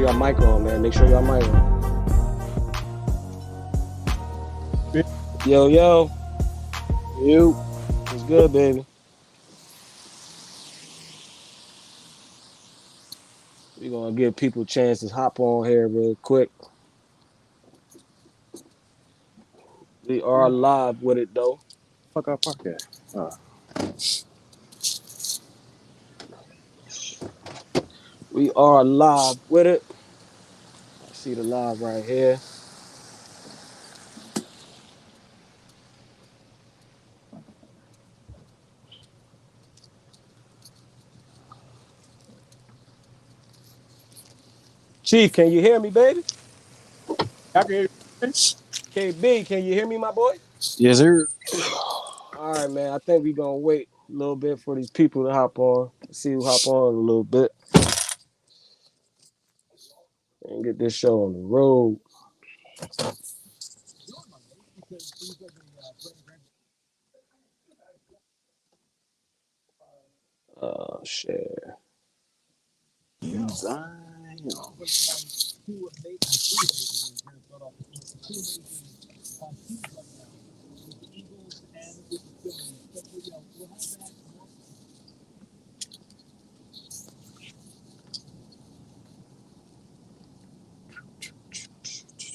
your mic on, man. Make sure your mic on. Yo, yo. You. What's good, baby? We're going to give people a chance to hop on here real quick. We are live with it, though. Fuck our podcast. We are live with it. I see the live right here. Chief, can you hear me, baby? I can hear you. KB, can you hear me, my boy? Yes, sir. All right, man. I think we're going to wait a little bit for these people to hop on. See who hop on a little bit. And get this show on the road. Oh, shit.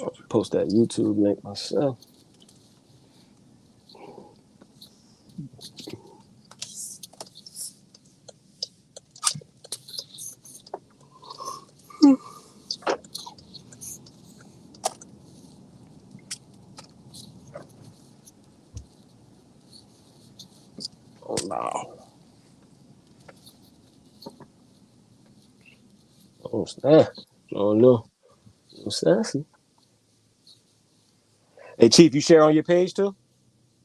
I'll post that YouTube link myself. Oh, no. Oh, snap. Oh, no. Oh, sassy. Hey, Chief, you share on your page, too?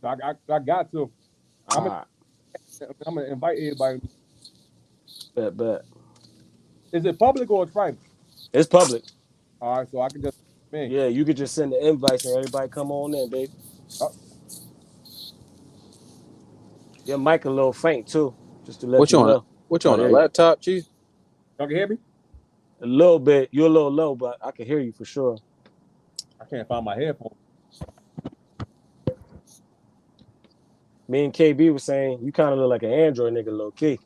I got to. I'm All going to invite everybody. right. Bet. Is it public or it's private? It's public. All right, so I can just. Man. Yeah, you could just send the invites and everybody come on in, baby. Your mic a little faint, too, just to let you know. What you on a laptop, Chief? Y'all can hear me? A little bit. You're a little low, but I can hear you for sure. I can't find my headphones. Me and KB was saying you kind of look like an Android nigga, low key.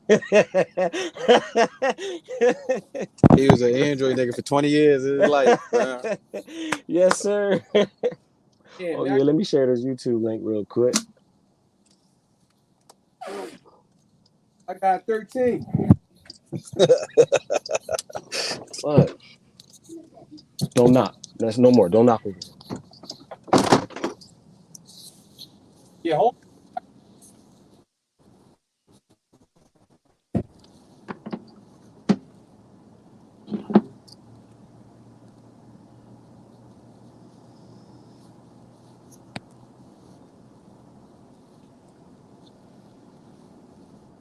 He was an Android nigga for 20 years of his life. Yes, sir. Yeah, Oh, yeah, let me share this YouTube link real quick. I got 13. What? Don't knock. That's no more. Don't knock over here. Yeah, hold.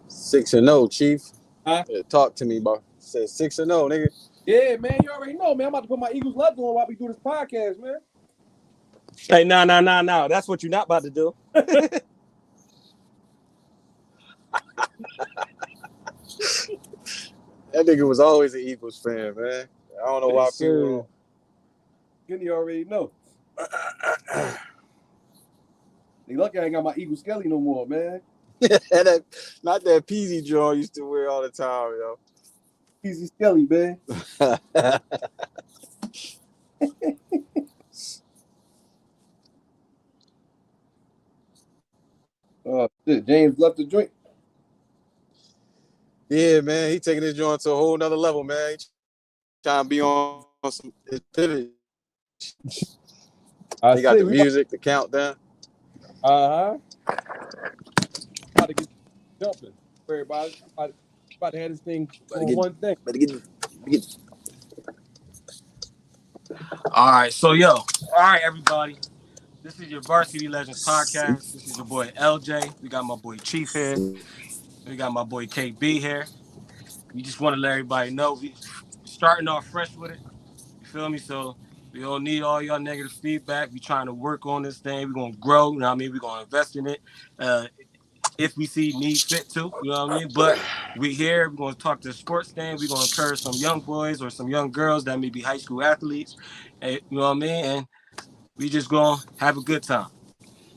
Six and 0, Chief. Huh? Yeah, talk to me, bro. Said 6-0, nigga. Yeah, man, you already know, man. I'm about to put my Eagles left on while we do this podcast, man. Hey, no. That's what you're not about to do. That nigga was always an Eagles fan, man. I don't know why people don't. You already know. They lucky I ain't got my Eagle Skelly no more, man. Not that Peasy jaw used to wear all the time, yo. Easy Skelly, man. Oh, shit. James left the joint. Yeah, man. He taking his joint to a whole nother level, man. He trying to be on some pivot. He got the music, the countdown. About to get jumping. Everybody about to have this thing on one thing. All right, so all right, everybody. This is your Varsity Legends podcast. This is your boy LJ. We got my boy Chief here. We got my boy KB here. We just want to let everybody know we starting off fresh with it. You feel me? So we don't need all y'all negative feedback. We trying to work on this thing. We're gonna grow. You know what I mean? We're gonna invest in it. if we see need fit to. You know what I mean? But we here. We're going to talk to the sports thing. We're going to encourage some young boys or some young girls that may be high school athletes. And, you know what I mean? And we just going to have a good time.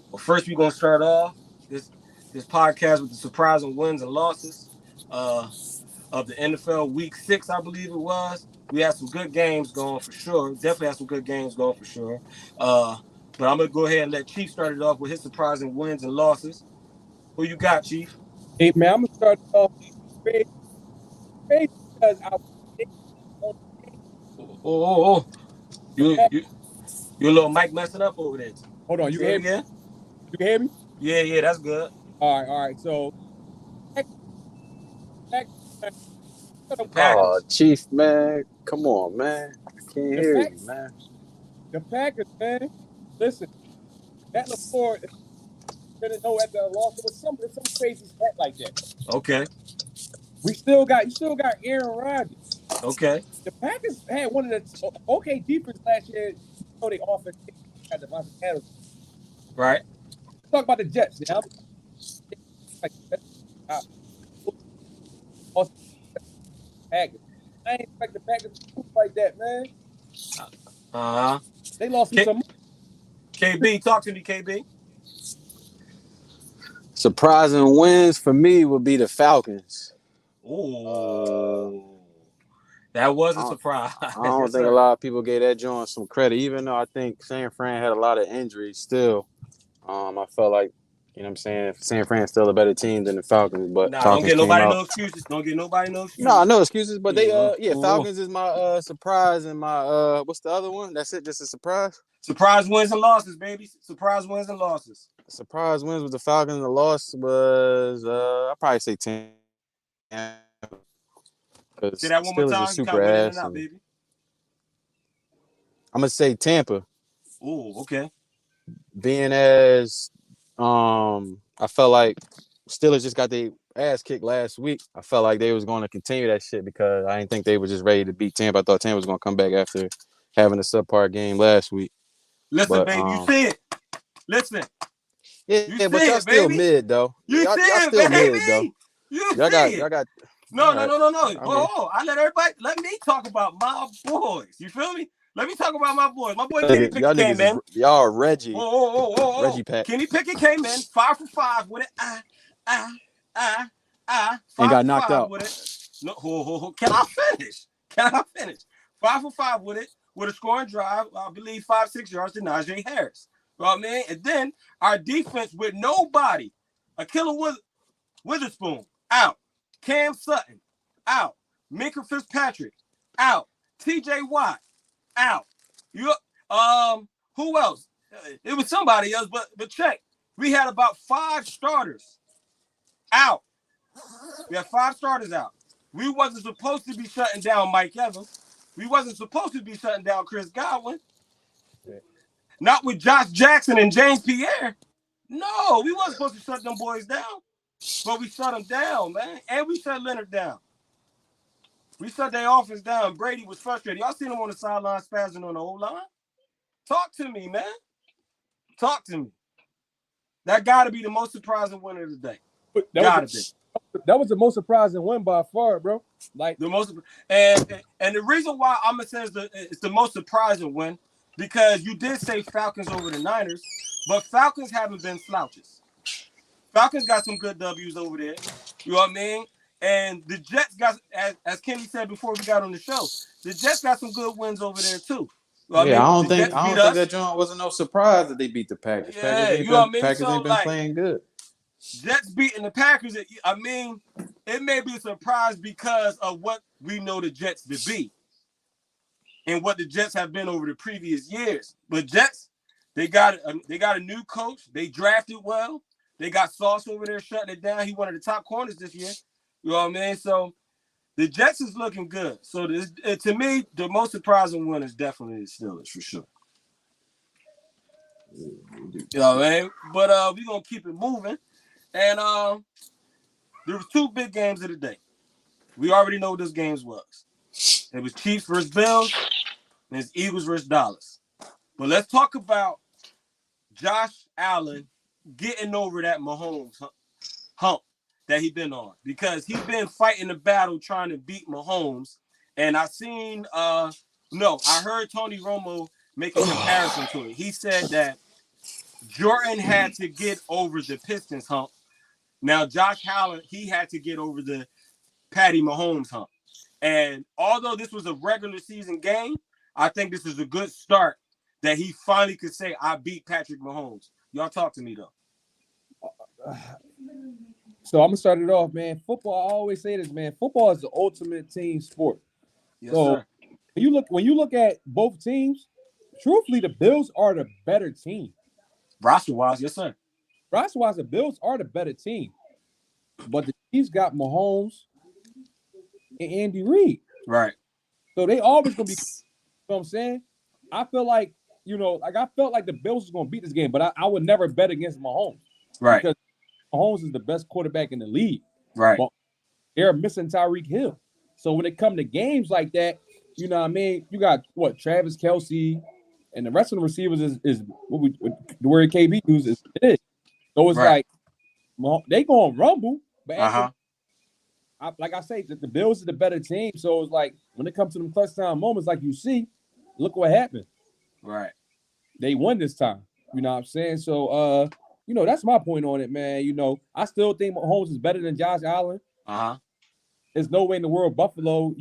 Well, first we're going to start off this podcast with the surprising wins and losses of the NFL Week 6, I believe it was. We had some good games going for sure. Definitely had some good games going for sure. But I'm going to go ahead and let Chief start it off with his surprising wins and losses. Who you got, Chief? Hey, man, I'm going to start off because I Oh. You a little mic messing up over there. Hold on, you can hear me? Again? You can hear me? Yeah, that's good. All right. So, Oh, Chief, man. Come on, man. I can't hear you, man. The Packers, man. Listen, that LaFleur didn't know at the loss. It was some crazy stat like that. Okay. You still got Aaron Rodgers. Okay. The Packers had one of the okay defense last year. They offense had the Adams. Right. Talk about the Jets now. Packers. I ain't expect the Packers to move like that, man. They lost some money. KB, talk to me, KB. Surprising wins for me would be the Falcons. Ooh. That was a surprise. I don't think a lot of people gave that joint some credit, even though I think San Fran had a lot of injuries still. I felt like, you know what I'm saying, San Fran's still a better team than the Falcons, but don't get nobody no excuses. Don't get nobody no excuses. No excuses, but they Falcons is my surprise and my what's the other one? That's it, just a surprise? Surprise wins and losses, baby. Surprise wins and losses. Surprise wins with the Falcons, and the loss was I'll probably say 10. Say that one more time. Super ass. Out, baby. I'm gonna say Tampa. Oh, okay. Being as I felt like Steelers just got their ass kicked last week. I felt like they was going to continue that shit because I didn't think they were just ready to beat Tampa. I thought Tampa was going to come back after having a subpar game last week. Listen, baby, you see it. Listen. Yeah, but y'all still mid though. Y'all still mid though. Y'all got. No. I let me talk about my boys. You feel me? Let me talk about my boys. My boy Kenny Pickett came in. Y'all are Reggie. Reggie Pack. Kenny Pickett came in 5 for 5 with it. And got knocked out. With it. No, Can I finish? 5 for 5 with it with a scoring drive. I believe 5-6 yards to Najee Harris. You know what I mean? And then our defense with nobody. Akilla Witherspoon out. Cam Sutton out. Minka Fitzpatrick out. TJ Watt out. Who else? It was somebody else, but check. We had about 5 starters out. We had 5 starters out. We wasn't supposed to be shutting down Mike Evans. We wasn't supposed to be shutting down Chris Godwin. Not with Josh Jackson and James Pierre. No, we wasn't supposed to shut them boys down. But we shut them down, man. And we shut Leonard down. We shut their offense down. Brady was frustrated. Y'all seen him on the sideline spazzing on the O-line? Talk to me, man. Talk to me. That got to be the most surprising win of the day. Got to be. That was the most surprising win by far, bro. Like the most, and the reason why I'm gonna say it's the most surprising win because you did say Falcons over the Niners, but Falcons haven't been slouches. Falcons got some good W's over there. You know what I mean? And the Jets got, as Kenny said before we got on the show, the Jets got some good wins over there too. You know I don't think that joint wasn't no surprise that they beat the Packers. Yeah, Packers ain't been playing good. Jets beating the Packers, I mean, it may be a surprise because of what we know the Jets to be and what the Jets have been over the previous years. But Jets, they got a new coach. They drafted well. They got Sauce over there shutting it down. He one of the top corners this year. You know what I mean? So the Jets is looking good. So to me, the most surprising one is definitely the Steelers for sure. You know what I mean? But we're going to keep it moving. And there was 2 big games of the day. We already know what those games was. It was Chiefs versus Bills, and it's Eagles versus Dallas. But let's talk about Josh Allen getting over that Mahomes hump that he been on because he been fighting the battle trying to beat Mahomes. And I seen I heard Tony Romo make a comparison to it. He said that Jordan had to get over the Pistons hump. Now Josh Allen, he had to get over the Patty Mahomes hump. And although this was a regular season game, I think this is a good start that he finally could say, I beat Patrick Mahomes. Y'all talk to me, though. So I'm going to start it off, man. Football, I always say this, man. Football is the ultimate team sport. Yes, so sir. When you look at both teams, truthfully, the Bills are the better team. Roster-wise, yes, sir. Roster-wise, the Bills are the better team. But the Chiefs got Mahomes and Andy Reid. Right. So they always going to be, you know what I'm saying? I feel like, I felt like the Bills was going to beat this game, but I would never bet against Mahomes. Right. Because Mahomes is the best quarterback in the league. Right. But they're missing Tyreek Hill. So when it come to games like that, you know what I mean? You got, Travis Kelce, and the rest of the receivers is what the word KB uses is. So it's right. like, they going to rumble. But like I say, the Bills are the better team. So it's like, when it comes to them clutch time moments, like you see, look what happened. Right. They won this time. You know what I'm saying? So, that's my point on it, man. I still think Mahomes is better than Josh Allen. There's no way in the world Buffalo,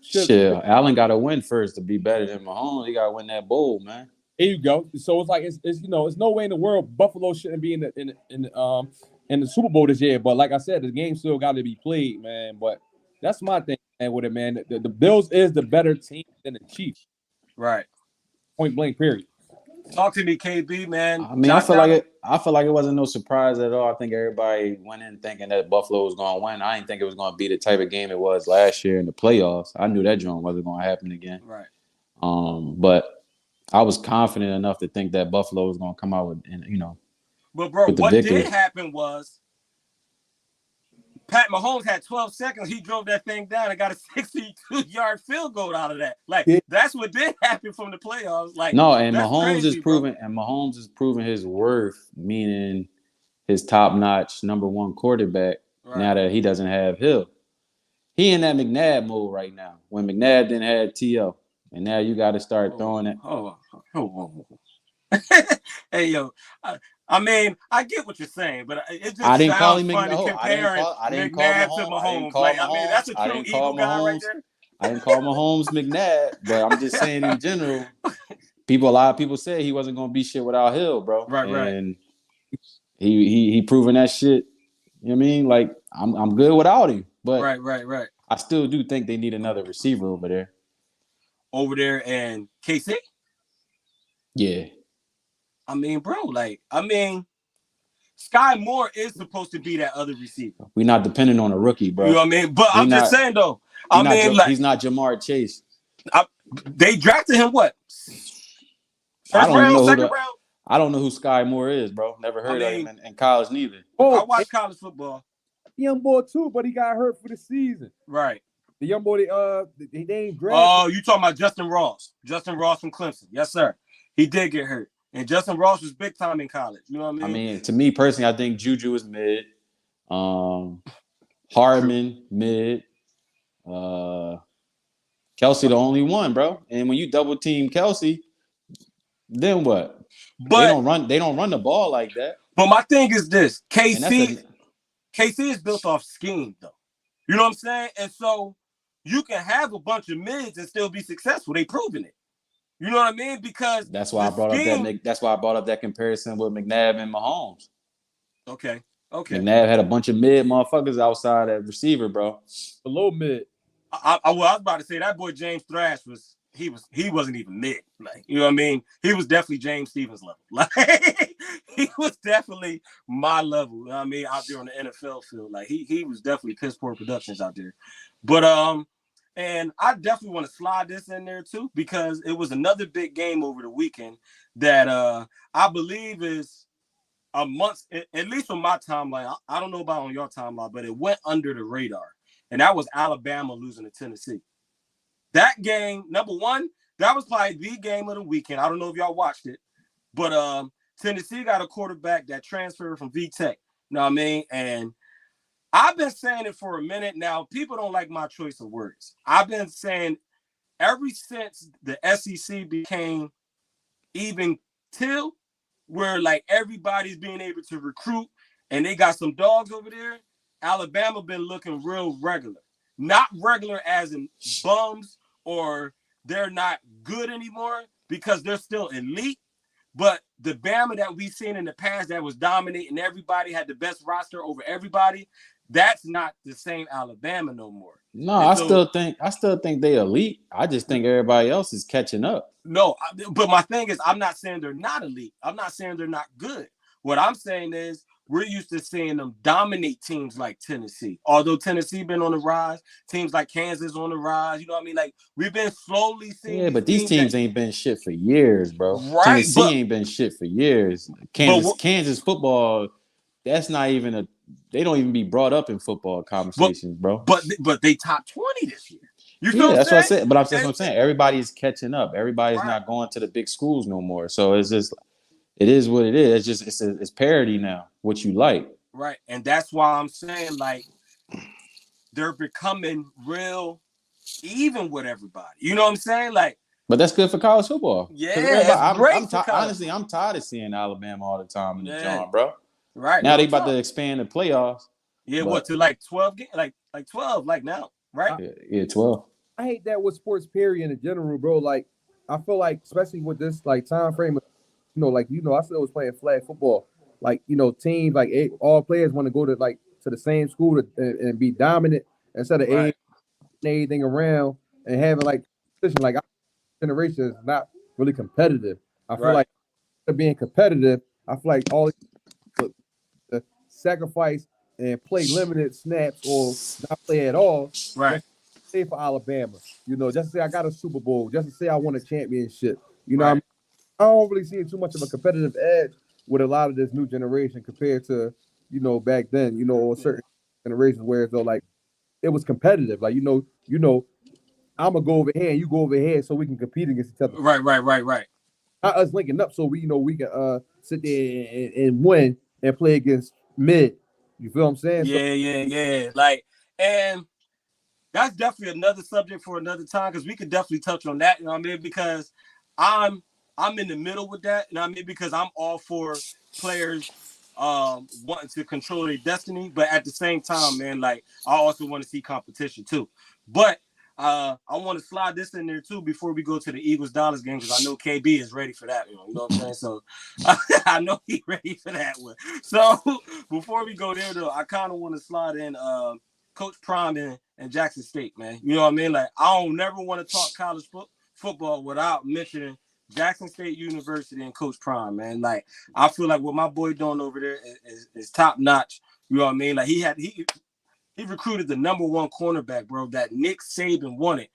Shit, Allen got to win first to be better than Mahomes. He got to win that bowl, man. There you go. So it's like it's no way in the world Buffalo shouldn't be in the Super Bowl this year. But like I said, the game still got to be played, man. But that's my thing, man, with it, man. The Bills is the better team than the Chiefs. Right. Point blank. Period. Talk to me, KB, man. I mean, I feel like it wasn't no surprise at all. I think everybody went in thinking that Buffalo was going to win. I didn't think it was going to be the type of game it was last year in the playoffs. I knew that joint wasn't going to happen again. Right. But I was confident enough to think that Buffalo was going to come out with, But bro, what victory. did happen was Pat Mahomes had 12 seconds. He drove that thing down and got a 62-yard field goal out of that. Like, that's what did happen from the playoffs. Like, no, and Mahomes is proving his worth, meaning his top-notch number one quarterback. Right. Now that he doesn't have Hill, he in that McNabb mode right now. When McNabb didn't have T.O., and now you got to start throwing it. Hey, yo. I mean, I get what you're saying, but it just I didn't call him funny comparing McNabb to Mahomes. I mean, that's a true Eagle guy right there. I didn't call Mahomes McNabb, but I'm just saying in general, a lot of people say he wasn't going to be shit without Hill, bro. Right. And he proven that shit. You know what I mean? Like, I'm good without him. But right. I still do think they need another receiver over there. And KC? Yeah. I mean, bro, Sky Moore is supposed to be that other receiver. We're not depending on a rookie, bro. You know what I mean? But I'm just saying, though. He's not Jamar Chase. They drafted him what? Second round? I don't know who Sky Moore is, bro. Never heard of him in college neither. I watch college football. Young boy too, but he got hurt for the season. Right. The young boy, they ain't drafted. Oh, you talking about Justin Ross? Justin Ross from Clemson? Yes, sir. He did get hurt, and Justin Ross was big time in college. You know what I mean? I mean, to me personally, I think Juju is mid. Hardman mid. Kelce the only one, bro. And when you double team Kelce, then what? But they don't run the ball like that. But my thing is this: KC is built off scheme, though. You know what I'm saying? And so you can have a bunch of mids and still be successful. They proven it. You know what I mean? Because that's why I brought up that comparison with McNabb and Mahomes. Okay. McNabb had a bunch of mid motherfuckers outside at receiver, bro. Below mid. I was about to say that boy James Thrash he wasn't even mid. Like, you know what I mean? He was definitely James Stevens level. Like, he was definitely my level. You know what I mean? Out there on the NFL field. Like he was definitely piss poor productions out there. But and I definitely want to slide this in there too, because it was another big game over the weekend that I believe is a month, at least on my timeline. I don't know about on your timeline, but it went under the radar. And that was Alabama losing to Tennessee. That game, number one, that was probably the game of the weekend. I don't know if y'all watched it, but Tennessee got a quarterback that transferred from VTech. You know what I mean? And I've been saying it for a minute now. People don't like my choice of words. I've been saying ever since the SEC became even till where like everybody's being able to recruit and they got some dogs over there, Alabama been looking real regular. Not regular as in bums or they're not good anymore because they're still elite. But the Bama that we've seen in the past that was dominating everybody, had the best roster over everybody, that's not the same Alabama no more. No, And I so, still think they elite. I just think everybody else is catching up. no, but my thing is, I'm not saying they're not elite. I'm not saying they're not good. What I'm saying is we're used to seeing them dominate teams like Tennessee. Although Tennessee been on the rise, teams like Kansas on the rise. You know what I mean? Like we've been slowly seeing. Yeah, but these teams ain't been shit for years, bro. Right, Tennessee ain't been shit for years. Kansas football, that's not even a. They don't even be brought up in football conversations, bro. But they top 20 this year. You Yeah, know that's what what I said. But that's what I'm saying. Everybody's catching up. Everybody's right. not going to the big schools no more. So it's just, it is what it is. It's just it's parity now. What you like, right? And that's why I'm saying like they're becoming real even with everybody. You know what I'm saying? Like, but that's good for college football. Yeah, it's great. Honestly, I'm tired of seeing Alabama all the time in the joint, bro. Right now, they about to expand the playoffs. Yeah, what to like 12 games, like 12, like now, right? Yeah, 12. I hate that with sports period in general, bro. Like, I feel like, especially with this like time frame, I still was playing flag football. Like, teams like all players want to go to the same school and be dominant instead of anything around and having like position. Like, our generation is not really competitive. I feel like being competitive, I feel like all the sacrifice and play limited snaps or not play at all. Right. Say for Alabama, just to say I got a Super Bowl, just to say I won a championship. I don't really see too much of a competitive edge with a lot of this new generation compared to, back then, or certain generations where though like it was competitive. Like, I'm gonna go over here and you go over here so we can compete against each other. Right. Not us linking up so we can sit there and win and play against mid. You feel what I'm saying? Yeah. Like, and that's definitely another subject for another time because we could definitely touch on that. You know what I mean? Because I'm in the middle with that. You know what I mean? Because I'm all for players wanting to control their destiny, but at the same time, man, like I also want to see competition too. But I want to slide this in there too before we go to the Eagles Dallas game because I know KB is ready for that. You know what I'm saying? So I know he's ready for that one. So before we go there though, I kind of want to slide in Coach Prime and Jackson State, man. You know what I mean? Like I don't never want to talk college football without mentioning Jackson State University and Coach Prime, man. Like I feel like what my boy doing over there is top notch. You know what I mean? Like he recruited the number one cornerback, bro, that Nick Saban wanted.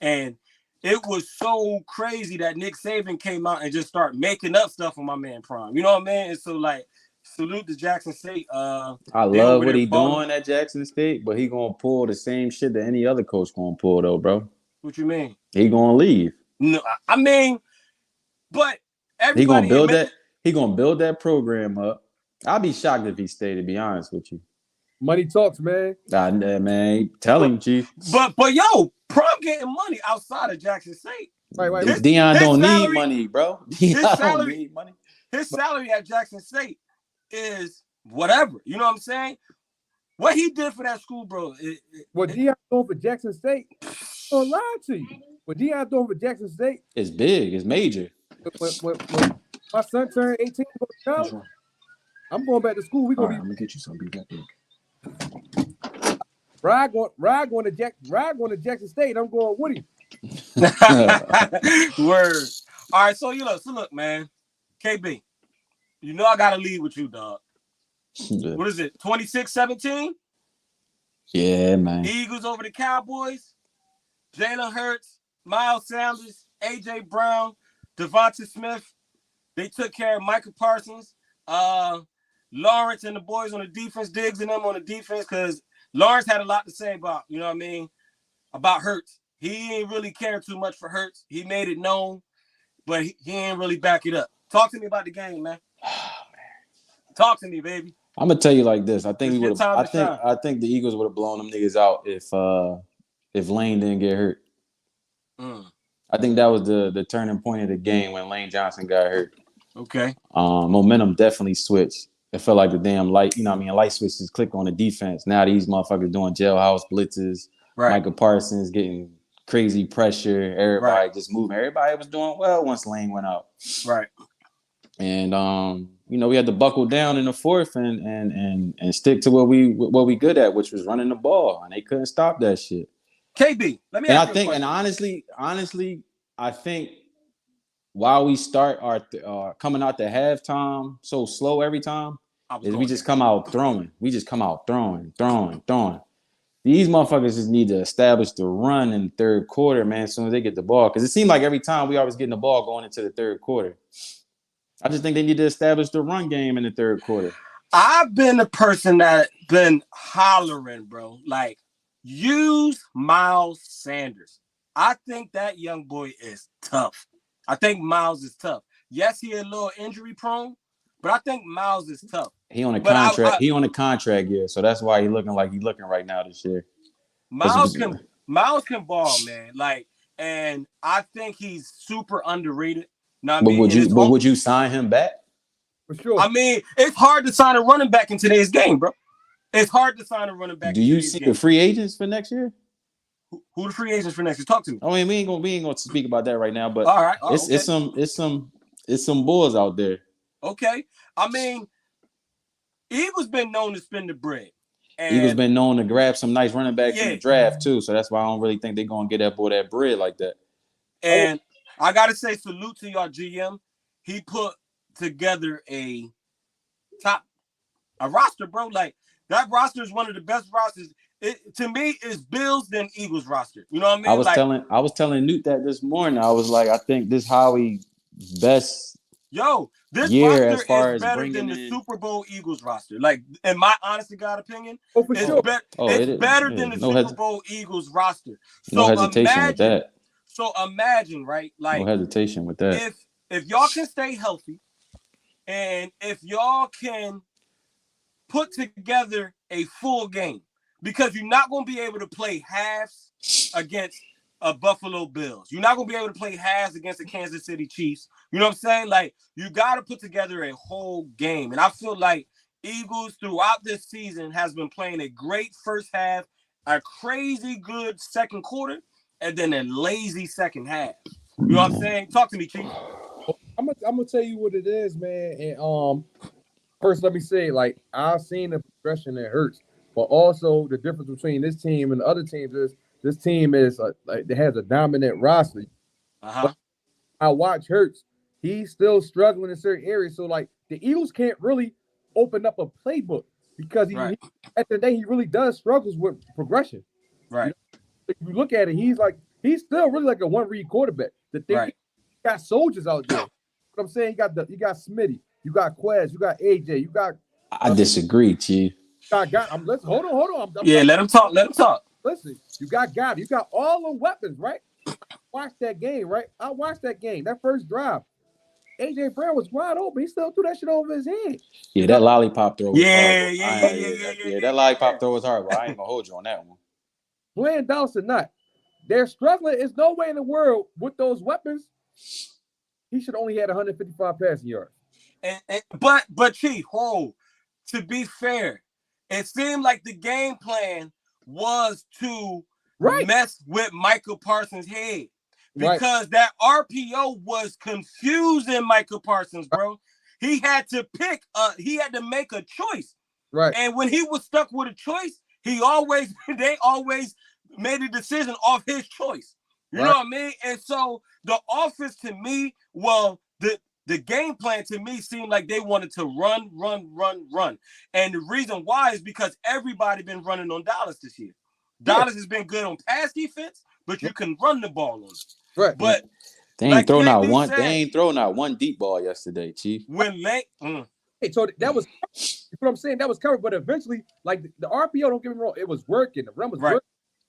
And it was so crazy that Nick Saban came out and just started making up stuff on my man Prime. You know what I mean? And so like salute to Jackson State. I love what he doing at Jackson State, but he gonna pull the same shit that any other coach gonna pull though, bro. What you mean? He gonna leave. No, I mean, but he gonna build that program up. I'll be shocked if he stayed, to be honest with you. Money talks, man. Man, tell him, Chief. But yo, Prime getting money outside of Jackson State. Right. Deion don't need money, bro. Deion don't need money. His salary at Jackson State is whatever. You know what I'm saying? What he did for that school, bro. What Deion doing for Jackson State? I'm gonna lie to you. What Deion doing for Jackson State? It's big. It's major. When my son turned 18 to go to college, I'm going back to school. I'm gonna get you something. Be back there. Ride going to Jackson State. I'm going with him. Word. All right, so look, man. KB, I gotta lead with you, dog. What is it? 26-17? Yeah, man. Eagles over the Cowboys. Jalen Hurts, Miles Sanders, AJ Brown, Devonta Smith. They took care of Micah Parsons. Lawrence and the boys on the defense, Diggs and them on the defense, because Lawrence had a lot to say about, about Hurts. He ain't really care too much for Hurts. He made it known, but he ain't really back it up. Talk to me about the game, man. Talk to me, baby. I'm gonna tell you like this. I think This we is your would have. time to shine. I think the Eagles would have blown them niggas out if Lane didn't get hurt. Mm, I think that was the turning point of the game when Lane Johnson got hurt. okay. Momentum definitely switched. It felt like the damn light, light switches clicked on the defense. Now these motherfuckers doing jailhouse blitzes. Right. Micah Parsons getting crazy pressure. Right. Everybody just moving. Everybody was doing well once Lane went out. Right. And we had to buckle down in the fourth and stick to what we good at, which was running the ball, and they couldn't stop that shit. KB, let me And I ask you a think, question. and honestly, I think while we start our coming out to halftime so slow every time, is we just come out throwing. We just come out throwing. These motherfuckers just need to establish the run in the third quarter, man, as soon as they get the ball. Because it seemed like every time we always getting the ball going into the third quarter. I just think they need to establish the run game in the third quarter. I've been the person that been hollering, bro. Like, use Miles Sanders. I think that young boy is tough. I think Miles is tough. Yes, he a little injury prone, but I think Miles is tough. He on a contract. He on a contract year, so that's why he looking like he's looking right now this year. Miles can ball, man. Like, and I think he's super underrated. But would you sign him back? For sure. I mean, it's hard to sign a running back in today's game, bro. It's hard to sign a running back. Do you see the free agents for next year? Who the free agents for next year? Talk to me. I mean, we ain't gonna speak about that right now, but all right. It's some bulls out there. Okay. I mean, Eagles been known to spend the bread. And Eagles been known to grab some nice running backs in the draft too. So that's why I don't really think they're gonna get that boy that bread like that. And I gotta say salute to y'all GM. He put together a roster, bro. Like, that roster is one of the best rosters. It to me is Bills than Eagles roster. You know what I mean? I was telling Newt that this morning. I was like, I think this Howie best this year roster as far is as better than the Super Bowl Eagles roster. Like, in my honest to God opinion, for sure. It's better than the Super Bowl Eagles roster. So no hesitation with that. So imagine, right? Like, no hesitation with that. If y'all can stay healthy, and if y'all can put together a full game, because you're not going to be able to play halves against a Buffalo Bills. You're not going to be able to play halves against the Kansas City Chiefs. You know what I'm saying? Like, you got to put together a whole game. And I feel like Eagles throughout this season has been playing a great first half, a crazy good second quarter, and then a lazy second half. You know what I'm saying? Talk to me, Chief. I'm gonna tell you what it is, man. And first, let me say, like, I've seen the progression that hurts, but also the difference between this team and the other teams is this team is like it has a dominant roster. I watch Hurts; he's still struggling in certain areas. So, like, the Eagles can't really open up a playbook because he at the end of the day he really does struggles with progression. Right. You know, if you look at it, he's still really like a one-read quarterback. The thing he got soldiers out there. What I'm saying, you got Smitty, you got Quez, you got AJ, you got. I disagree, Chief. Hold on. Let him talk. Listen, you got God, you got all the weapons, right? Watch that game, right? I watched that game. That first drive, AJ Brown was wide open. He still threw that shit over his head. Yeah, that lollipop throw was horrible. Yeah, that lollipop throw was horrible. I ain't gonna hold you on that one. Playing Dallas or not, they're struggling. There's no way in the world with those weapons. He should only had 155 passing yards. But Chief, to be fair, it seemed like the game plan was to mess with Michael Parsons' head because that RPO was confusing Michael Parsons, bro. He had to make a choice. Right. And when he was stuck with a choice, they always made a decision off his choice. You know what I mean? And so the offense to me, the game plan to me seemed like they wanted to run. And the reason why is because everybody been running on Dallas this year. Dallas has been good on pass defense, but you can run the ball on them. Right. But they ain't thrown out one. They ain't thrown out one deep ball yesterday, Chief. Hey, so that was what I'm saying. That was covered, but eventually, like the RPO, don't get me wrong, it was working. The run was working,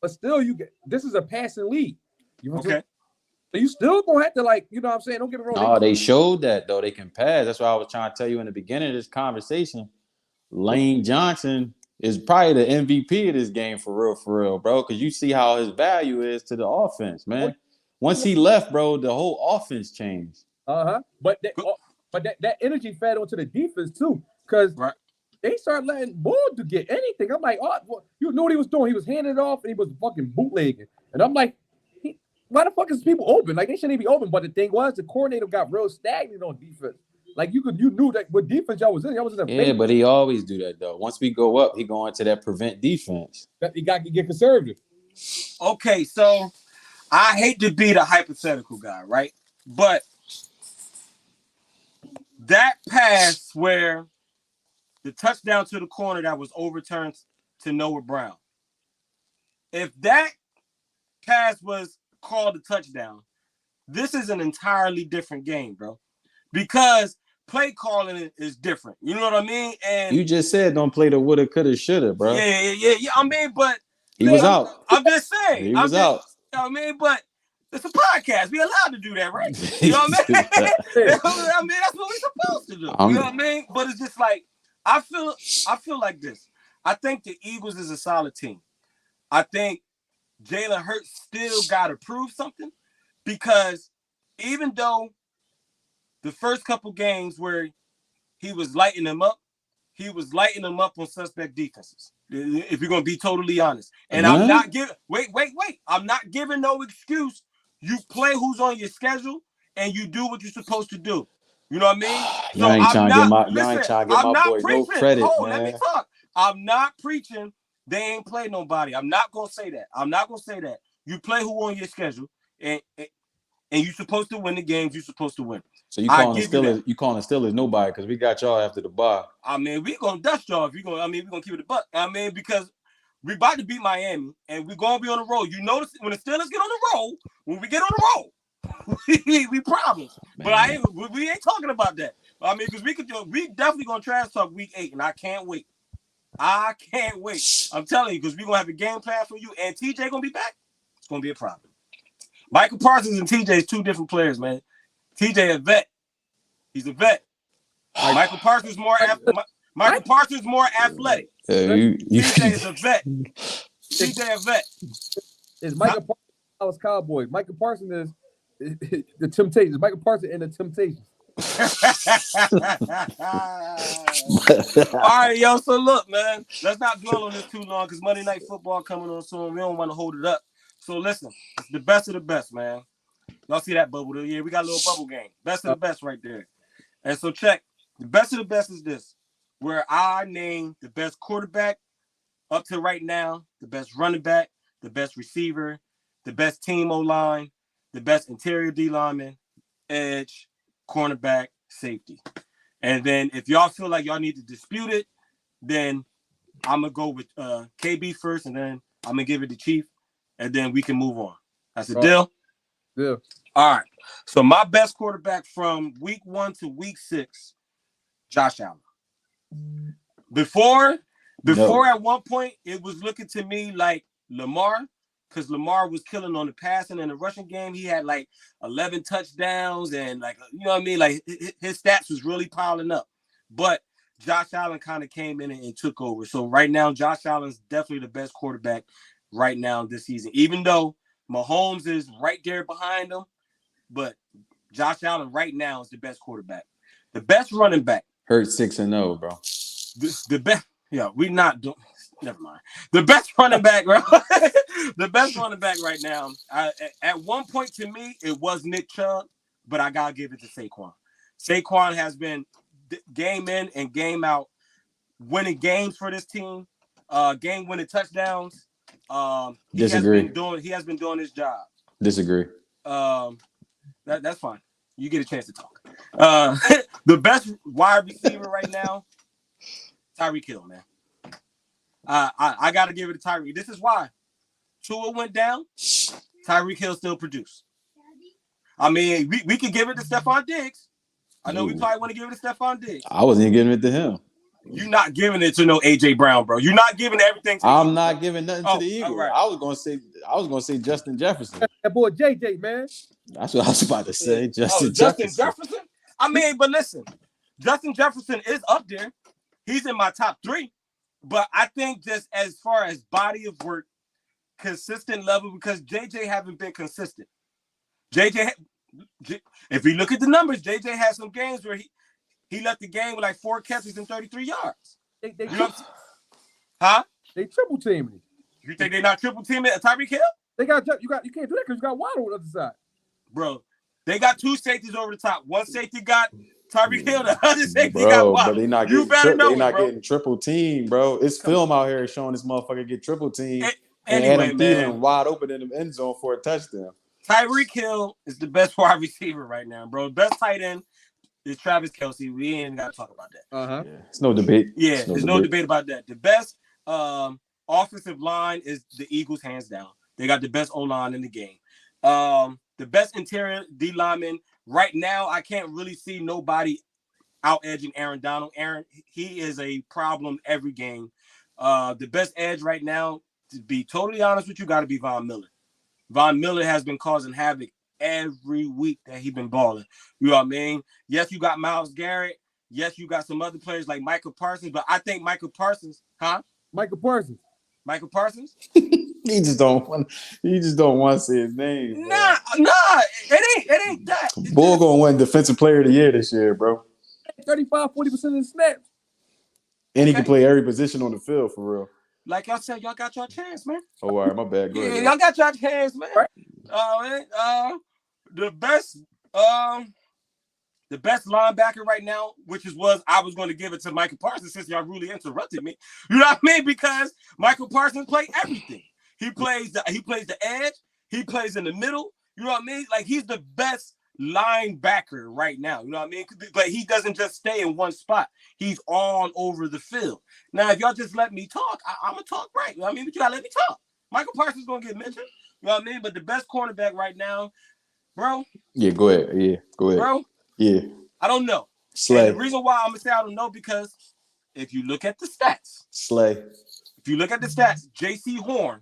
but still, this is a passing lead. So you still gonna have to, like, you know what I'm saying? Don't get me wrong. No, they showed that though they can pass. That's what I was trying to tell you in the beginning of this conversation. Lane Johnson is probably the MVP of this game for real, bro. Because you see how his value is to the offense, man. Once he left, bro, the whole offense changed. But that energy fed onto the defense too, because they started letting Bull to get anything. I'm like, oh, you knew what he was doing. He was handing it off and he was fucking bootlegging. And I'm like, why the fuck is people open? Like they shouldn't be open. But the thing was, the coordinator got real stagnant on defense. Like you knew that what defense y'all was in. Y'all was in a yeah, but he always do that though. Once we go up, he go into that prevent defense. He got to get conservative. Okay, so I hate to be the hypothetical guy, right? But that pass where the touchdown to the corner that was overturned to Noah Brown, if that pass was called a touchdown, this is an entirely different game, bro. Because play calling is different. You know what I mean? And you just said don't play the woulda, coulda, shoulda, bro. Yeah. I mean, but he was out. I'm just saying. He was out. You know what I mean? But it's a podcast. We allowed to do that, right? You know what I mean? I mean, that's what we're supposed to do. You know what I mean? But it's just like I feel like this. I think the Eagles is a solid team. I think Jalen Hurts still got to prove something because even though the first couple games where he was lighting them up on suspect defenses. If you're going to be totally honest. And I'm not giving wait. I'm not giving no excuse. You play who's on your schedule and you do what you're supposed to do. You know what I mean? Y'all ain't trying to get my boy no credit, man. Let me talk. I'm not preaching they ain't play nobody. I'm not going to say that. You play who on your schedule and you're supposed to win the games you're supposed to win. So you calling Steelers nobody because we got y'all after the bye. I mean, we gonna dust y'all if we're gonna keep it a buck. I mean, because we about to beat Miami and we're gonna be on the road. You notice when the Steelers get on the road, when we get on the road, we problems. Man. But we ain't talking about that. I mean, because we definitely gonna trash talk week 8, and I can't wait. I'm telling you, because we're gonna have a game plan for you, and TJ gonna be back. It's gonna be a problem. Michael Parsons and TJ is two different players, man. TJ a vet. He's a vet. Michael Parsons more athletic. TJ is a vet. TJ a vet. Is Michael Parsons Dallas Cowboys? Michael Parsons is the Temptations. Michael Parsons and the Temptations. All right, yo. So look, man. Let's not dwell on this too long because Monday Night Football coming on soon. We don't want to hold it up. So listen, it's the best of the best, man. Y'all see that bubble there? Yeah, we got a little bubble game. Best of the best right there. And so check. The best of the best is this, where I name the best quarterback up to right now, the best running back, the best receiver, the best team O-line, the best interior D lineman, edge, cornerback, safety. And then if y'all feel like y'all need to dispute it, then I'm going to go with KB first, and then I'm going to give it to Chief, and then we can move on. That's a deal? Yeah. All right. So my best quarterback from week 1 to week 6, Josh Allen. Before at one point, it was looking to me like Lamar, because Lamar was killing on the passing and the rushing game. He had like 11 touchdowns and like, you know what I mean? Like his stats was really piling up. But Josh Allen kind of came in and took over. So right now, Josh Allen's definitely the best quarterback right now this season, even though Mahomes is right there behind him. But Josh Allen right now is the best quarterback. The best running back. Hurts 6-0, bro. The best. Yeah, we not doing. Never mind. The best running back, bro. The best running back right now. At one point to me, it was Nick Chubb, but I gotta give it to Saquon. Saquon has been game in and game out, winning games for this team. Game-winning touchdowns. Disagree. He has been doing his job. Disagree. That's fine. You get a chance to talk. The best wide receiver right now, Tyreek Hill, man. I got to give it to Tyreek. This is why. Tua went down. Tyreek Hill still produced. I mean, we could give it to Stephon Diggs. I know we probably want to give it to Stephon Diggs. I wasn't even giving it to him. You're not giving it to no A.J. Brown, bro. You're not giving everything to I'm not giving nothing to the Eagles. Right. I was gonna say Justin Jefferson. That boy JJ, man. That's what I was about to say. Justin Jefferson. I mean, but listen, Justin Jefferson is up there. he's in my top 3. But I think just as far as body of work, consistent level, because JJ haven't been consistent. JJ, if you look at the numbers, JJ had some games where he left the game with like 4 catches and 33 yards. Huh? They triple teaming. You think they're not triple teaming Tyreek Hill? You can't do that because you got Waddle on the other side. Bro, they got 2 safeties over the top. One safety got Tyreek Hill, the other safety got Waddle. But they not getting triple team, bro. It's film out here showing this motherfucker get triple team. And Adam Thielen wide open in the end zone for a touchdown. Tyreek Hill is the best wide receiver right now, bro. Best tight end is Travis Kelce. We ain't got to talk about that. Uh-huh. Yeah, it's no debate. Yeah, there's no debate about that. The best offensive line is the Eagles, hands down. They got the best O-line in the game. The best interior D lineman right now, I can't really see nobody out-edging Aaron Donald. Aaron, he is a problem every game. The best edge right now, to be totally honest with you, got to be Von Miller. Von Miller has been causing havoc every week that he's been balling. You know what I mean? Yes, you got Myles Garrett. Yes, you got some other players like Michael Parsons, but I think Michael Parsons. Michael Parsons. He just don't want to say his name. Nah, it ain't that. Bull gonna win Defensive Player of the Year this year, bro. 35-40% of the snaps. And he can play every position on the field for real. Like y'all said, y'all got your chance, man. Oh, all right, my bad. Go ahead. Y'all got your chance, man. Right. The best linebacker right now, I was going to give it to Michael Parsons since y'all really interrupted me. You know what I mean? Because Michael Parsons plays everything. He plays the edge. He plays in the middle. You know what I mean? Like he's the best linebacker right now. You know what I mean? But he doesn't just stay in one spot. He's all over the field. Now, if y'all just let me talk, I'm gonna talk right. You know what I mean? But you gotta let me talk. Michael Parsons is gonna get mentioned. You know what I mean? But the best cornerback right now, bro. Yeah, go ahead. Yeah, go ahead. Bro. Yeah. I don't know. Slay. And the reason why I'm gonna say I don't know because if you look at the stats, J.C. Horn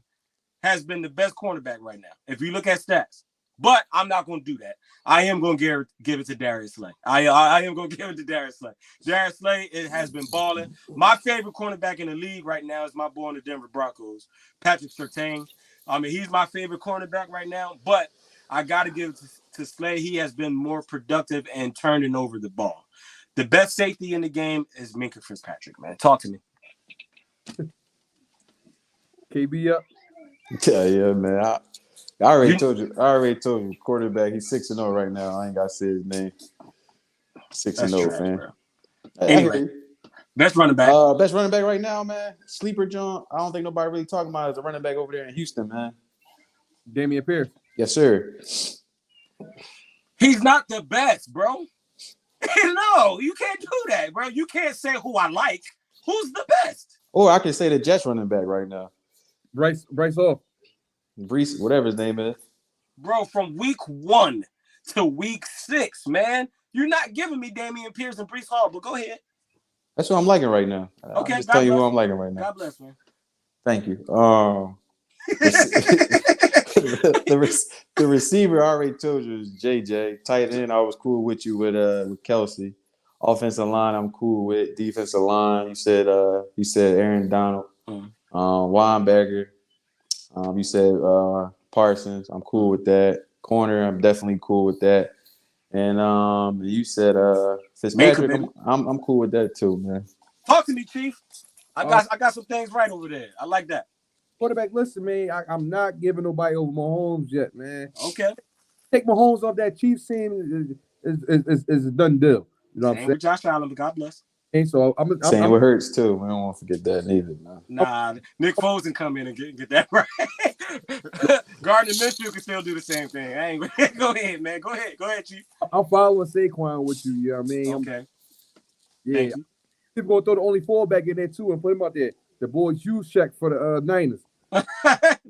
has been the best cornerback right now. If you look at stats. But I'm not going to do that. I am going to give it to Darius Slay. I am going to give it to Darius Slay. Darius Slay has been balling. My favorite cornerback in the league right now is my boy in the Denver Broncos, Patrick Surtain. I mean, he's my favorite cornerback right now. But I got to give it to Slay. He has been more productive and turning over the ball. The best safety in the game is Minkah Fitzpatrick, man. Talk to me. KB up. Yeah, man. I already told you. Quarterback. He's 6-0 right now. I ain't got to say his name. 6-0, fam. Bro. Anyway, best running back. Best running back right now, man. Sleeper John. I don't think nobody really talking about it as a running back over there in Houston, man. Dameon Pierce. Yes, sir. He's not the best, bro. No, you can't do that, bro. You can't say who I like. Who's the best? Or I can say the Jets running back right now. Bryce Hall. Brees, whatever his name is. Bro, from week 1 to week 6, man. You're not giving me Dameon Pierce and Brees Hall, but go ahead. That's what I'm liking right now. Okay, I'm just tell you who I'm liking right now. God bless, man. Thank you. The receiver I already told you is JJ. Tight end, I was cool with you with Kelce. Offensive line, I'm cool with. Defensive line, you said Aaron Donald. Weinberger. You said Parsons. I'm cool with that. Corner, I'm definitely cool with that. And you said Fitzpatrick. I'm cool with that too, man. Talk to me, Chief. I got some things right over there. I like that. Quarterback, listen, man. I'm not giving nobody over Mahomes yet, man. Okay. Take Mahomes off that Chiefs team is a done deal. You know what I'm saying? With Josh Allen, but God bless. And so Same with Hurts too. We don't want to forget that neither. Man. Nah, Nick Foles can come in and get that right. Gardner Minshew can still do the same thing. I ain't go ahead, man. Go ahead, Chief. I'm following Saquon with you. You know what I mean? Okay. Yeah. People gonna throw the only fallback in there too and put him out there. The boy Juszczyk for the Niners.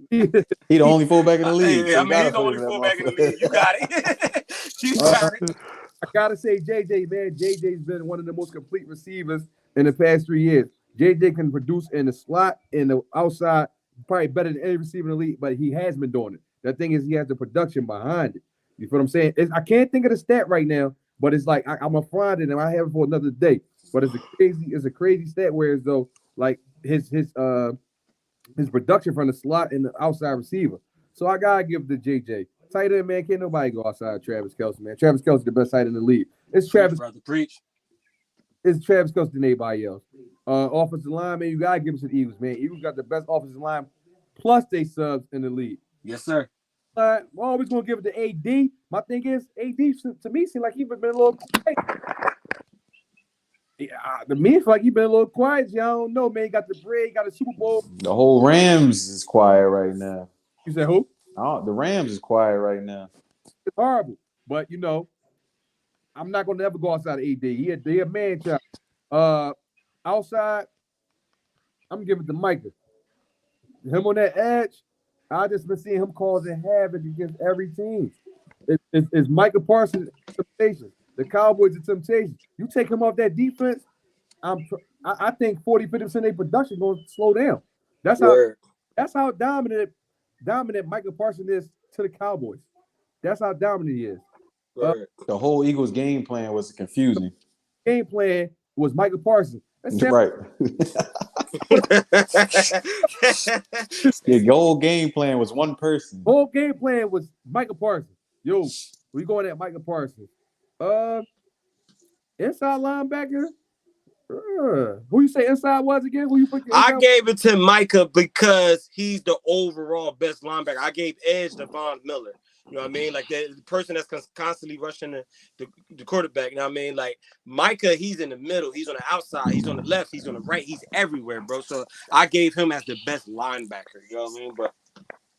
He the only fullback in the league. Yeah, so he's the only fullback in the league. You got it. You got it. I gotta say, JJ, man, JJ's been one of the most complete receivers in the past 3 years. JJ can produce in the slot, in the outside, probably better than any receiver in the league, but he has been doing it. The thing is, he has the production behind it. You feel what I'm saying? I can't think of the stat right now, but it's like I'm gonna find it and I have it for another day. but it's a crazy stat where as though like his production from the slot and the outside receiver. So I gotta give the JJ. Tight end, man, can't nobody go outside Travis Kelce, man. Travis Kelce the best tight end in the league. It's Travis, brother, preach. It's Travis Kelce than anybody else. Offensive line, man, you gotta give it to the Eagles, man. Eagles got the best offensive line, plus they subs in the league. Yes, sir. We're always gonna give it to AD. My thing is, AD to me seems like he's been a little quiet. To me, it's like he's been a little quiet. I don't know, man. He got the bread, he got a Super Bowl. The whole Rams is quiet right now. You said who? Oh, the Rams is quiet right now. It's horrible, but I'm not gonna ever go outside of AD. He a man child. Outside, I'm giving it to Micah. Him on that edge, I just been seeing him causing havoc against every team. It's Micah Parsons' temptation. The Cowboys' are temptation. You take him off that defense, I think 40-50% of their production going to slow down. That's how dominant Micah Parsons is to the Cowboys. That's how dominant he is. The whole Eagles game plan was confusing. Game plan was Micah Parsons. Right. The whole game plan was one person. Whole game plan was Micah Parsons. Yo, we going at Micah Parsons. Inside linebacker. Who you say inside was again? Who you put? I gave it to Micah because he's the overall best linebacker. I gave edge to Von Miller. You know what I mean? Like the person that's constantly rushing the quarterback. You know what I mean? Like Micah, he's in the middle. He's on the outside. He's on the left. He's on the right. He's everywhere, bro. So I gave him as the best linebacker. You know what I mean? But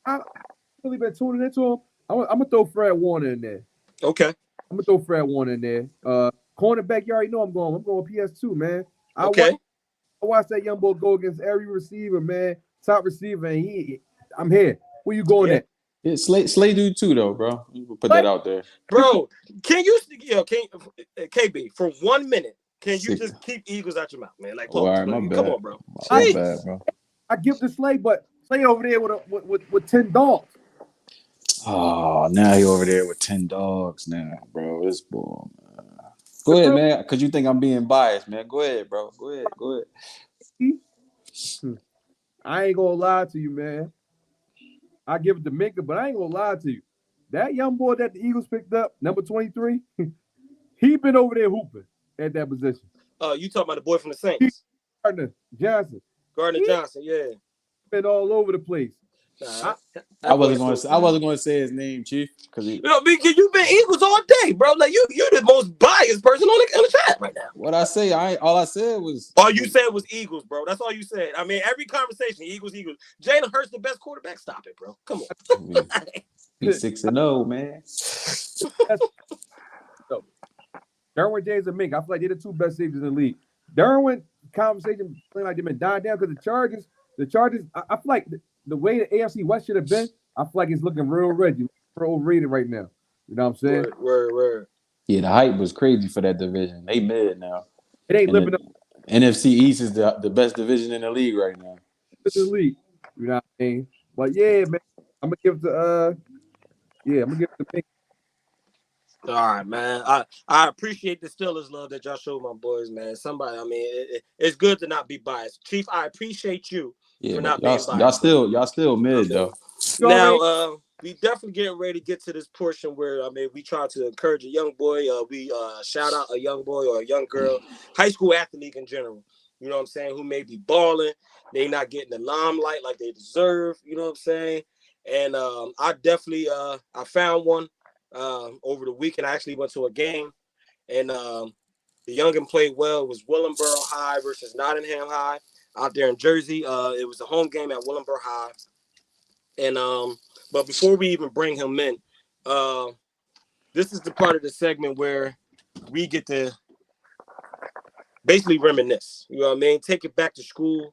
I really been tuning into him. I'm gonna throw Fred Warner in there. Okay. I'm gonna throw Fred Warner in there. Cornerback, you already know I'm going PS2, man. I watched that young boy go against every receiver, man. Top receiver, and I'm here. Where you going at? Yeah, Slay dude too, though, bro. You put that out there, bro. KB for 1 minute? Can you just keep Eagles out your mouth, man? Like, all right, my bad. Come on, bro. My bad, bro. I give the Slay, but Slay over there with 10 dogs. Oh, now he over there with 10 dogs now, bro. It's bull, man. Go ahead, man, because you think I'm being biased, man. Go ahead, bro. Go ahead. I ain't gonna lie to you, man. I give it to Minka, but I ain't gonna lie to you. That young boy that the Eagles picked up, number 23, he been over there hooping at that position. You talking about the boy from the Saints? Gardner Johnson, yeah. Been all over the place. I wasn't going to say his name, Chief, because because you've been Eagles all day, bro. Like you're the most biased person on the chat right now. What I say, all I said was all you said was Eagles, bro. That's all you said. I mean, every conversation, Eagles. Jalen Hurts the best quarterback. Stop it, bro. Come on. He's 6-0, man. Derwin James and Mink, I feel like they're the two best safeties in the league. Derwin conversation playing like they've been dying down because the Chargers. I feel like the way the AFC West should have been, I feel like it's looking real overrated right now. You know what I'm saying? Word. Yeah, the hype was crazy for that division. They mid now. It ain't living up. NFC East is the best division in the league right now. It's the league. You know what I mean? But yeah, man, I'm gonna give it to Mink. All right, man. I appreciate the Steelers love that y'all showed my boys, man. Somebody, I mean, it's good to not be biased. Chief, I appreciate you. Yeah, for not being biased. Y'all still mid though. Now, we definitely getting ready to get to this portion where we try to encourage a young boy. We shout out a young boy or a young girl, high school athlete in general. You know what I'm saying? Who may be balling, they not getting the limelight like they deserve. You know what I'm saying? And I definitely I found one over the weekend. I actually went to a game, and the youngin played well. It was Willingboro High versus Nottingham High out there in Jersey. It was a home game at Willingboro High. And but before we even bring him in, this is the part of the segment where we get to basically reminisce. You know what I mean? Take it back to school.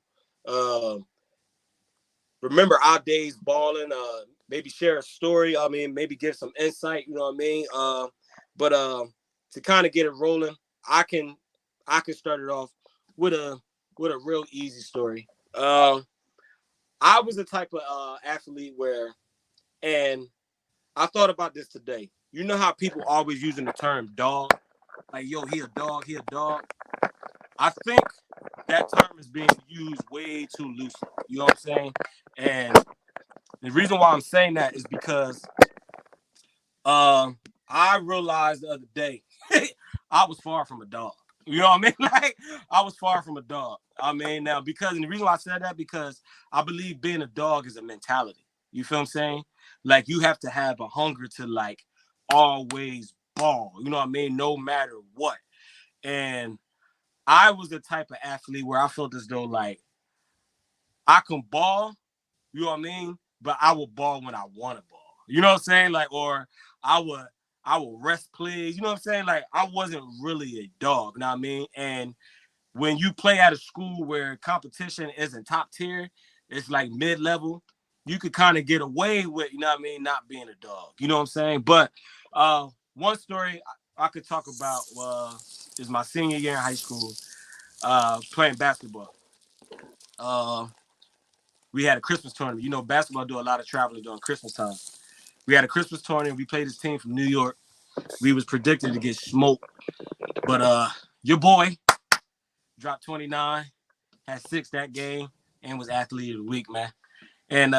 Remember our days balling. Maybe share a story. I mean, maybe give some insight. You know what I mean? But to kind of get it rolling, I can start it off with a real easy story. I was the type of athlete where, and I thought about this today. You know how people always using the term dog? Like, yo, he a dog. I think that term is being used way too loosely. You know what I'm saying? And the reason why I'm saying that is because I realized the other day I was far from a dog. You know what I mean? Like I was far from a dog. I mean, now because and the reason why I said that because I believe being a dog is a mentality. You feel what I'm saying? Like you have to have a hunger to like always ball. You know what I mean? No matter what. And I was the type of athlete where I felt as though like I can ball, you know what I mean? But I will ball when I want to ball. You know what I'm saying? Like, or I would I will rest plays. You know what I'm saying? Like I wasn't really a dog, you know what I mean? And when you play at a school where competition isn't top tier, it's like mid-level, you could kind of get away with, you know what I mean, not being a dog. You know what I'm saying? But one story I could talk about is my senior year in high school, playing basketball. Uh, we had a Christmas tournament. You know, basketball do a lot of traveling during Christmas time. We had a Christmas tournament. We played this team from New York. We was predicted to get smoked, but your boy dropped 29, had 6 that game, and was athlete of the week, man. And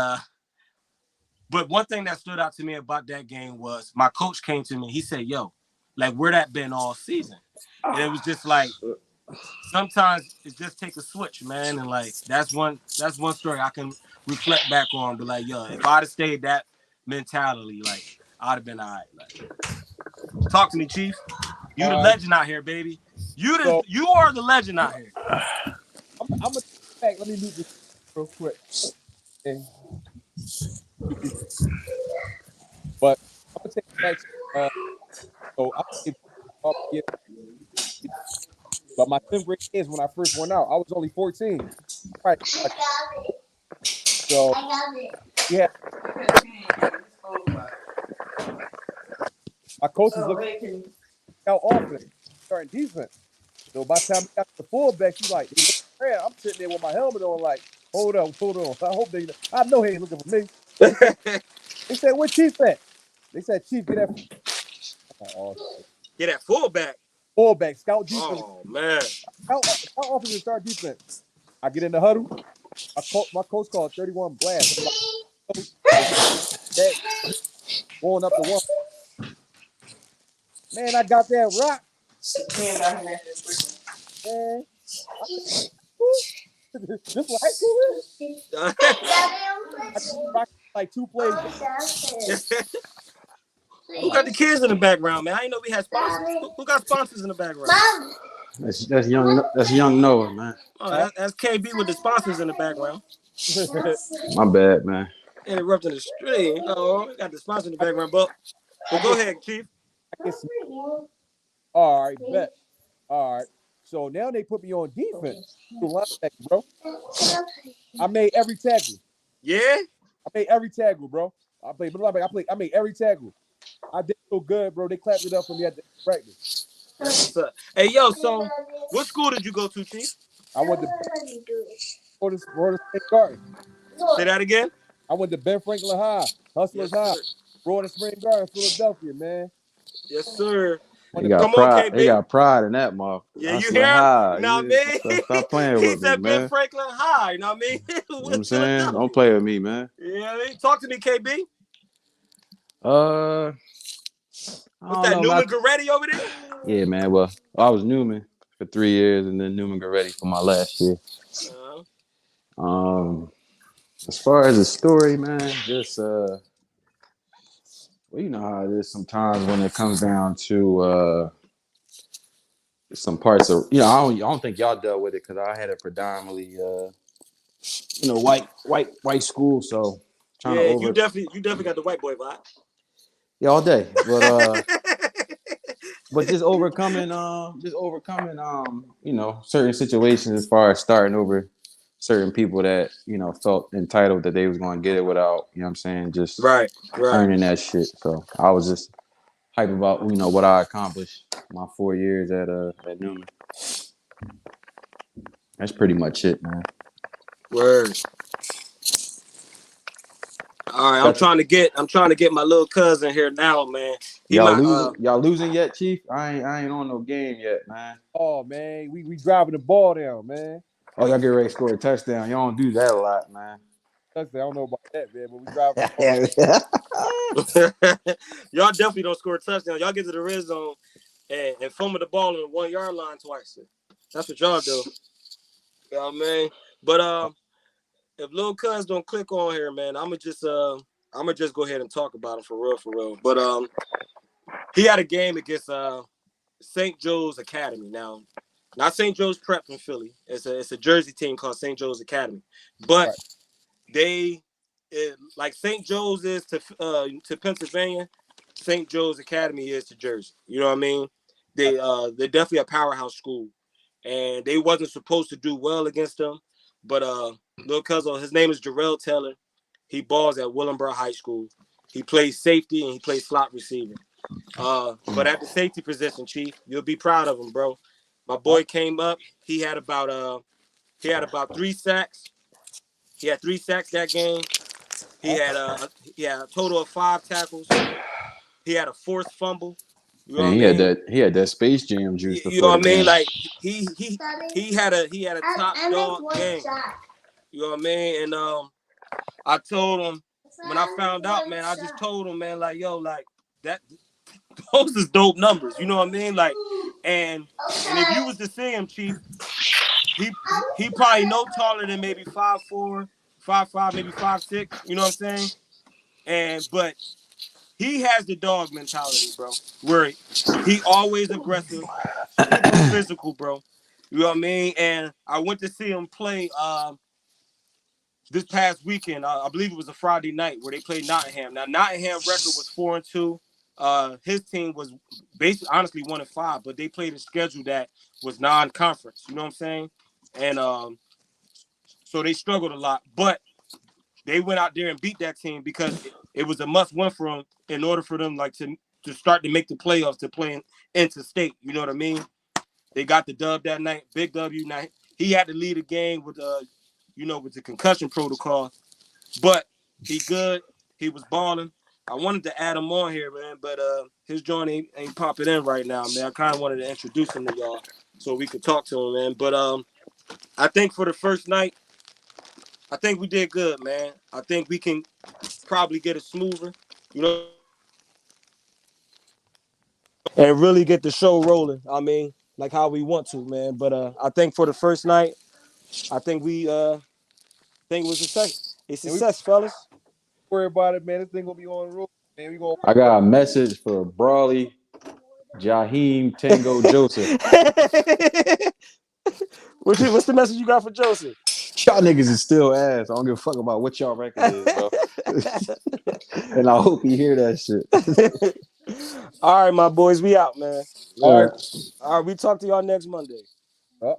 but one thing that stood out to me about that game was my coach came to me. He said, "Yo, like where that been all season?" And it was just like sometimes it just take a switch, man. And like that's one story I can reflect back on. But like, yo, if I'd have stayed that mentality, like I'd have been all right. Like, talk to me, Chief. You the All right. legend out here, baby. So You are the legend out here. I'm gonna back. Let me mute this real quick. Okay. But I'm gonna take it back. So I played up here, but my 10th grade years when I first went out, I was only 14. Right. So yeah, my coaches looked out often, starting defense. So by the time we got to the fullbacks, he like, he looked around. I'm sitting there with my helmet on, like, hold on. I hope they, I know he ain't looking for me. They said, where Chief at? They said, Chief, get that. Oh, Get that fullback. fullback, scout defense. Oh man. Scout offense and start defense. I get in the huddle. My coach called 31 blast. I'm like, that going up the one. Man, I got that rock. Man, just like high school is. I rock like 2 plays. Who got the kids in the background, man? I didn't know we had sponsors. Who got sponsors in the background? That's young Noah, man. Oh, that's KB with the sponsors in the background. My bad, man. Interrupting the stream. Oh, we got the sponsor in the background, but go ahead, Chief. All right, bet. All right. So now they put me on defense. Bro. I made every tackle. Yeah? I made every tackle, bro. I made every tackle. I did so good, bro. They clapped it up for me at the practice. Hey, yo, so what school did you go to, Chief? I went to Royal Spring Garden. Say that again? I went to Ben Franklin High, Hustlers High, Royal Spring Garden, Philadelphia, man. Yes, sir. He got pride. He got pride in that motherfucker. Yeah, you hear him? High. You know what I mean? Stop playing he with said me, Ben man. Franklin High. You know what I mean? You know what I'm saying? Don't play with me, man. Yeah, talk to me, KB. What's that, Newman Goretti over there? Yeah, man. Well, I was Newman for 3 years and then Newman Goretti for my last year. As far as the story, man, just well, you know how it is sometimes when it comes down to some parts of, I don't think y'all dealt with it because I had a predominantly white school, so you definitely got the white boy vibe. Yeah, all day. But just overcoming certain situations as far as starting over certain people that, felt entitled that they was going to get it without, you know what I'm saying, just earning that shit. So I was just hype about, what I accomplished my 4 years at Newman. That's pretty much it, man. Word. All right, I'm Got the, trying to get my little cousin here now, man. He my y'all losing yet, Chief? I ain't on no game yet, man. Oh man, we driving the ball down, man. Oh, y'all get ready to score a touchdown. Y'all don't do that a lot, man. I don't know about that, man, but we driving. y'all definitely don't score a touchdown. Y'all get to the red zone and fumble the ball on the 1 yard line twice. That's what y'all do. You know what I mean? But if little cuz don't click on here, man, I'ma just go ahead and talk about him for real. But he had a game against St. Joe's Academy. Now, not St. Joe's Prep in Philly. It's a Jersey team called St. Joe's Academy. But like St. Joe's is to Pennsylvania, St. Joe's Academy is to Jersey. You know what I mean? They're definitely a powerhouse school, and they wasn't supposed to do well against them. But little cousin, his name is Jarrell Taylor. He balls at Willenboro High School. He plays safety and he plays slot receiver. But at the safety position, Chief, you'll be proud of him, bro. My boy came up. He had about 3 sacks. He had 3 sacks that game. He had a total of 5 tackles. He had a forced fumble. You know Man, what I mean? he had that Space Jam juice You know before what the I mean? game. Like he had a top dog game. You know what I mean? And I told him when I found out, man, I just told him, man, like, yo, like that those is dope numbers. You know what I mean? Like, and if you was to see him, Chief, he probably no taller than maybe 5'4", 5'5", maybe 5'6". You know what I'm saying? But he has the dog mentality, bro. Where he always aggressive, super physical, bro. You know what I mean? And I went to see him play this past weekend. I believe it was a Friday night where they played Nottingham. Now Nottingham record was 4-2. His team was basically honestly 1-5, but they played a schedule that was non-conference. You know what I'm saying? And so they struggled a lot, but they went out there and beat that team because it was a must-win for them in order for them like to start to make the playoffs to play into state. You know what I mean? They got the dub that night, big W night. He had to lead a game with with the concussion protocol, but he good. He was balling. I wanted to add him on here, man, but his joint ain't popping in right now, man. I kind of wanted to introduce him to y'all so we could talk to him, man. But I think for the first night, I think we did good, man. I think we can probably get it smoother, you know, and really get the show rolling. I mean, like how we want to, man. But I think for the first night, I think we think it was a And we success, fellas. worry about it, man. This thing gonna be on the road, man. We gonna I got a message for Brawley, Jaheim, Tango, Joseph. What's the message you got for Joseph? Y'all niggas is still ass. I don't give a fuck about what y'all record is, bro. And I hope you hear that shit. All right, my boys, we out, man. all right. All right, we talk to y'all next Monday. Oh.